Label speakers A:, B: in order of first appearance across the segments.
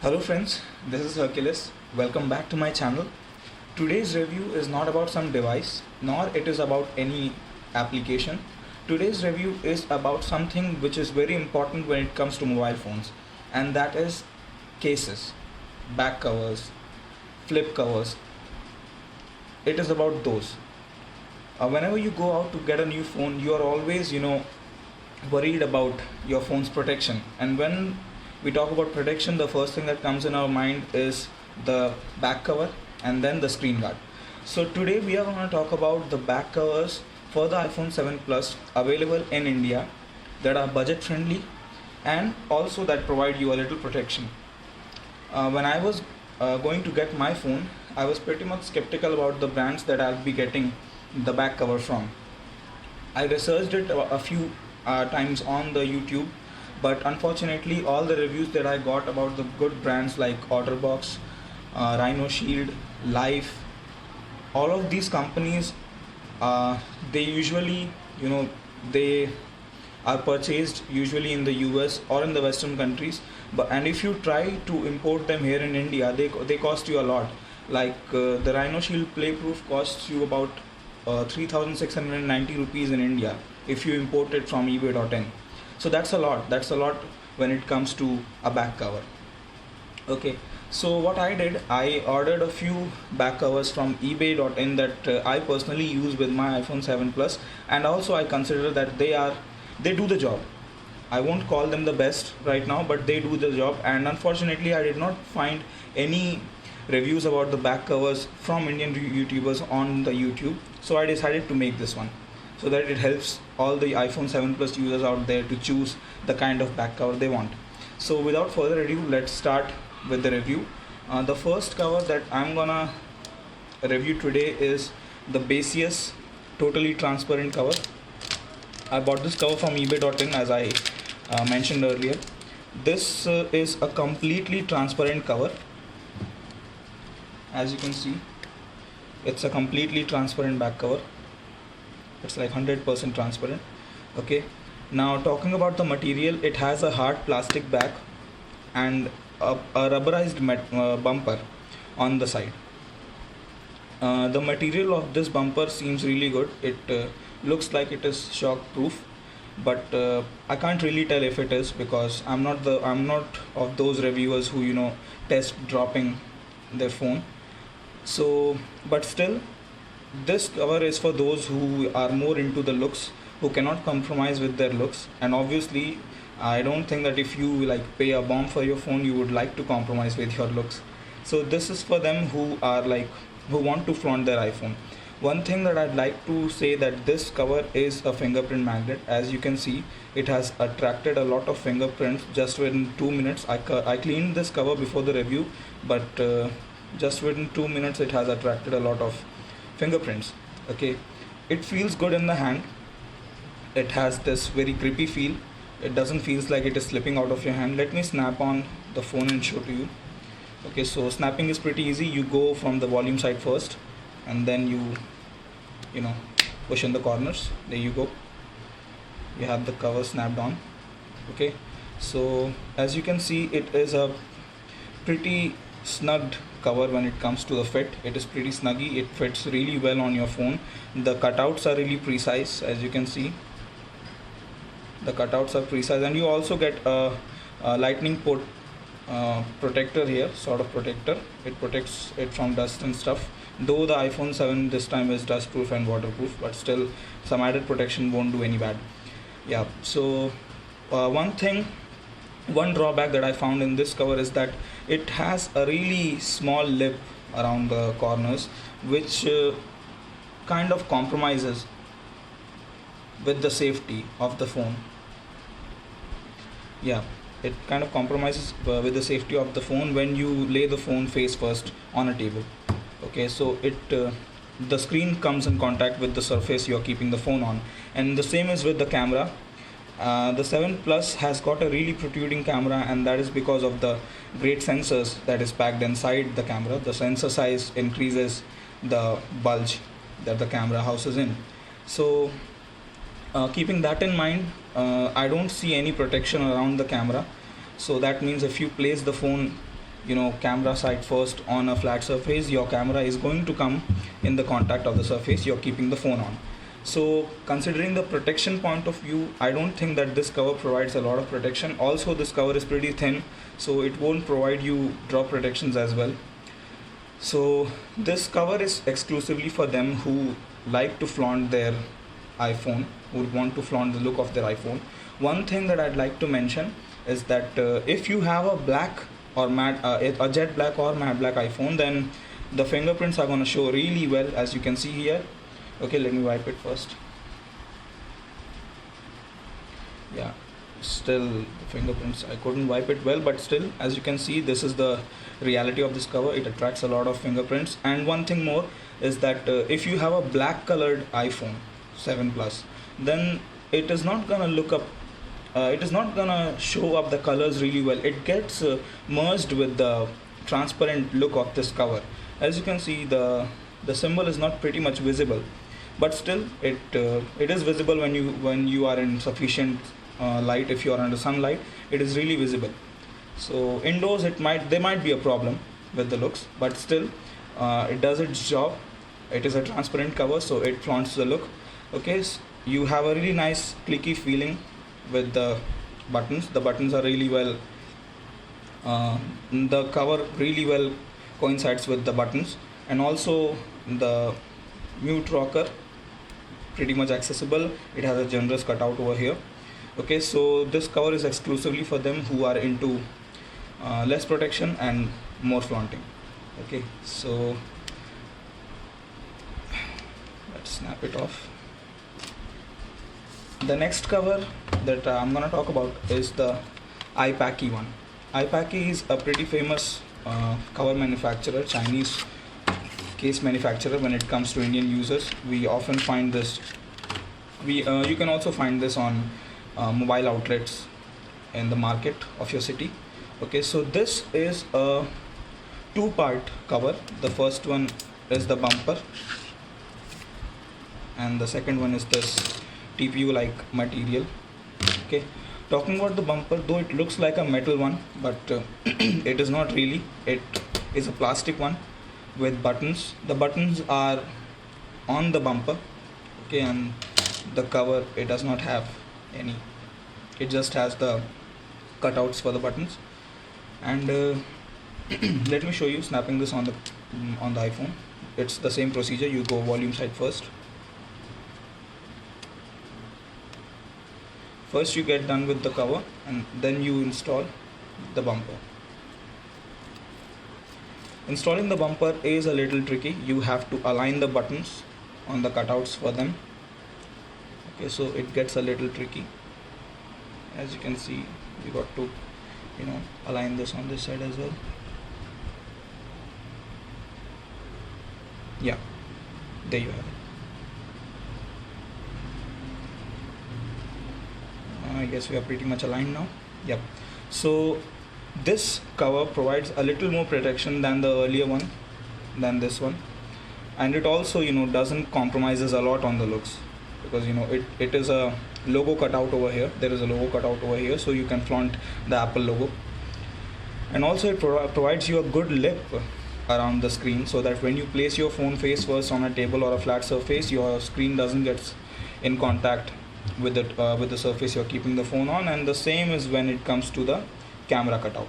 A: Hello friends, this is Hercules. Welcome back to my channel. Today's review is not about some device, nor it is about any application. Today's review is about something which is very important when it comes to mobile phones, and that is cases, back covers, flip covers. It is about those. Whenever you go out to get a new phone, you are always, worried about your phone's protection. And when we talk about protection, the first thing that comes in our mind is the back cover and then the screen guard. So today we are going to talk about the back covers for the iPhone 7 Plus available in India that are budget friendly and also that provide you a little protection. When I was going to get my phone, I was pretty much skeptical about the brands that I'll be getting the back cover from. I researched it a few times on the YouTube, but unfortunately all the reviews that I got about the good brands like OtterBox, Rhino Shield, Life, all of these companies, they usually, they are purchased usually in the US or in the Western countries, and if you try to import them here in India, they cost you a lot. Like the Rhino Shield Playproof costs you about 3,690 rupees in India if you import it from eBay.in. So that's a lot when it comes to a back cover. Okay, so what I did, I ordered a few back covers from eBay.in that I personally use with my iPhone 7 Plus, and also I consider that they do the job. I won't call them the best right now, but they do the job. And unfortunately I did not find any reviews about the back covers from Indian YouTubers on the YouTube, so I decided to make this one so that it helps all the iPhone 7 Plus users out there to choose the kind of back cover they want. So without further ado, let's start with the review. The first cover that I'm gonna review today is the Baseus totally transparent cover. I bought this cover from eBay.in, as I mentioned earlier. This is a completely transparent cover. As you can see, it's a completely transparent back cover. It's like 100% transparent. Okay, now talking about the material, it has a hard plastic back and a rubberized bumper on the side. The material of this bumper seems really good. It looks like it is shock proof, but I can't really tell if it is, because I'm not of those reviewers who test dropping their phone. So, but still, this cover is for those who are more into the looks, who cannot compromise with their looks. And obviously I don't think that if you pay a bomb for your phone, you would like to compromise with your looks. So this is for them who want to flaunt their iPhone. One thing that I'd like to say, that this cover is a fingerprint magnet. As you can see, it has attracted a lot of fingerprints just within 2 minutes. I cleaned this cover before the review, but just within 2 minutes it has attracted a lot of fingerprints. Okay, it feels good in the hand. It has this very grippy feel. It doesn't feel like it is slipping out of your hand. Let me snap on the phone and show to you. Okay, so snapping is pretty easy. You go from the volume side first, and then you push in the corners. There you go, you have the cover snapped on. Okay, so as you can see, it is a pretty snugged cover. When it comes to the fit, it is pretty snuggy. It fits really well on your phone. The cutouts are really precise. As you can see, the cutouts are precise, and you also get a lightning port protector here, sort of protector. It protects it from dust and stuff, though the iPhone 7 this time is dust proof and waterproof, but still some added protection won't do any bad. Yeah, so one drawback that I found in this cover is that it has a really small lip around the corners, which kind of compromises with the safety of the phone. Yeah, it kind of compromises with the safety of the phone when you lay the phone face first on a table. Okay, so the screen comes in contact with the surface you're keeping the phone on, and the same is with the camera. The 7 Plus has got a really protruding camera, and that is because of the great sensors that is packed inside the camera. The sensor size increases the bulge that the camera house is in. So keeping that in mind, I don't see any protection around the camera. So that means if you place the phone camera side first on a flat surface, your camera is going to come in the contact of the surface you're keeping the phone on. So considering the protection point of view, I don't think that this cover provides a lot of protection. Also, this cover is pretty thin, so it won't provide you drop protections as well. So this cover is exclusively for them who like to flaunt their iPhone, who want to flaunt the look of their iPhone. One thing that I'd like to mention is that if you have a black or matte, a jet black or matte black iPhone, then the fingerprints are going to show really well, as you can see here. Okay, let me wipe it first. Yeah, still the fingerprints, I couldn't wipe it well, but still, as you can see, this is the reality of this cover. It attracts a lot of fingerprints. And one thing more is that if you have a black colored iPhone 7 Plus, then it is not gonna look up it is not gonna show up the colors really well. It gets merged with the transparent look of this cover. As you can see, the symbol is not pretty much visible, but still it is visible when you are in sufficient light. If you are under sunlight, it is really visible. So indoors there might be a problem with the looks, but still it does its job. It is a transparent cover, so it flaunts the look. Okay, so you have a really nice clicky feeling with the buttons. The buttons are really well, the cover really well coincides with the buttons, and also the mute rocker, pretty much accessible. It has a generous cutout over here. Okay, so this cover is exclusively for them who are into less protection and more flaunting. Okay, so let's snap it off. The next cover that I'm gonna talk about is the iPacky one. iPacky is a pretty famous cover manufacturer, Chinese case manufacturer. When it comes to Indian users, we often find this. You can also find this on mobile outlets in the market of your city. Okay, so this is a two-part cover. The first one is the bumper, and the second one is this TPU like material. Okay, talking about the bumper, though it looks like a metal one, but it is not really. It is a plastic one with buttons. The buttons are on the bumper. Okay, and the cover, it does not have any. It just has the cutouts for the buttons. And let me show you snapping this on the iPhone. It's the same procedure. You go volume side first. First you get done with the cover, and then you install the bumper. Installing the bumper is a little tricky. You have to align the buttons on the cutouts for them. Okay, so it gets a little tricky. As you can see, you got to align this on this side as well. Yeah, there you have it. I guess we are pretty much aligned now. Yep. So this cover provides a little more protection than the earlier one, than this one, and it also doesn't compromises a lot on the looks, because it is a logo cutout over here. There is a logo cutout over here, so you can flaunt the Apple logo. And also it provides you a good lip around the screen, so that when you place your phone face first on a table or a flat surface, your screen doesn't get in contact with the surface you're keeping the phone on. And the same is when it comes to the camera cutout.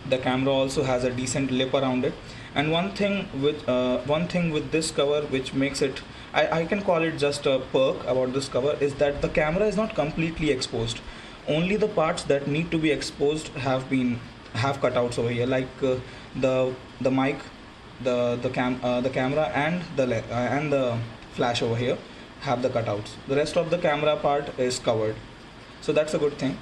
A: The camera also has a decent lip around it. And one thing with this cover which makes it, I can call it just a perk about this cover, is that the camera is not completely exposed. Only the parts that need to be exposed have cutouts over here, like the mic, the camera and the flash over here have the cutouts. The rest of the camera part is covered, so that's a good thing.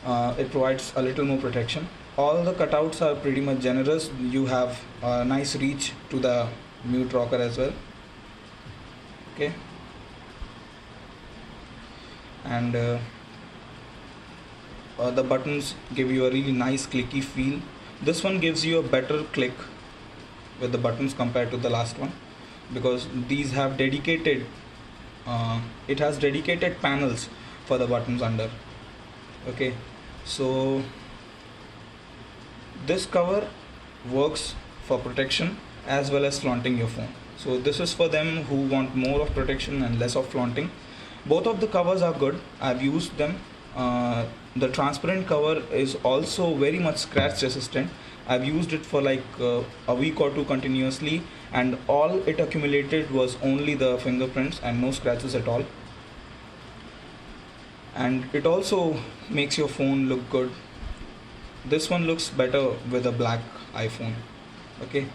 A: It provides a little more protection. All the cutouts are pretty much generous. You have a nice reach to the mute rocker as well. Okay, and the buttons give you a really nice clicky feel. This one gives you a better click with the buttons compared to the last one, because these have dedicated it has dedicated panels for the buttons under. Okay, so This cover works for protection as well as flaunting your phone. So this is for them who want more of protection and less of flaunting. Both of the covers are good. I've used them. The transparent cover is also very much scratch resistant. I've used it for like a week or two continuously, and all it accumulated was only the fingerprints and no scratches at all. And it also makes your phone look good. This one looks better with a black iPhone. Okay.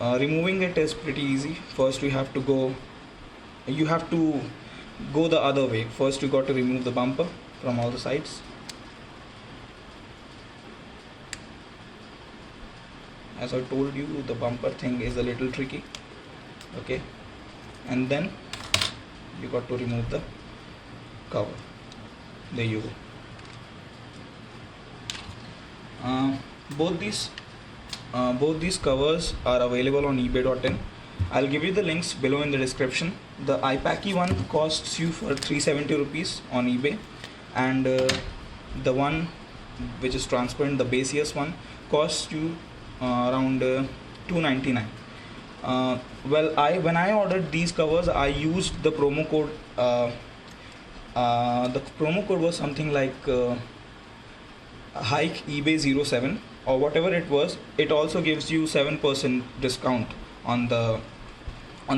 A: Removing it is pretty easy. First you have to go the other way. First you got to remove the bumper from all the sides. As I told you, the bumper thing is a little tricky. Okay, and then you got to remove the cover. There you go. Both these covers are available on ebay.in. I'll give you the links below in the description. The iPacky one costs you for 370 rupees on eBay, and the one which is transparent, the basiest one, costs you around 299. When I ordered these covers, I used the promo code. The promo code was something like hike eBay07 or whatever it was. It also gives you 7% discount on the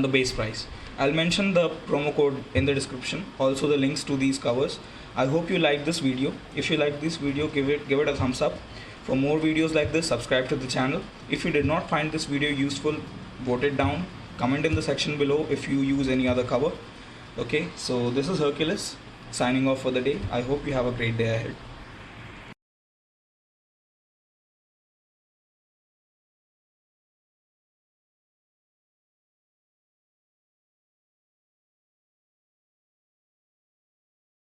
A: base price. I'll mention the promo code in the description, also the links to these covers. I hope you liked this video. If you like this video, give it a thumbs up. For more videos like this, subscribe to the channel. If you did not find this video useful, vote it down. Comment in the section below if you use any other cover. Okay, so this is Hercules signing off for the day. I hope you have a great day ahead.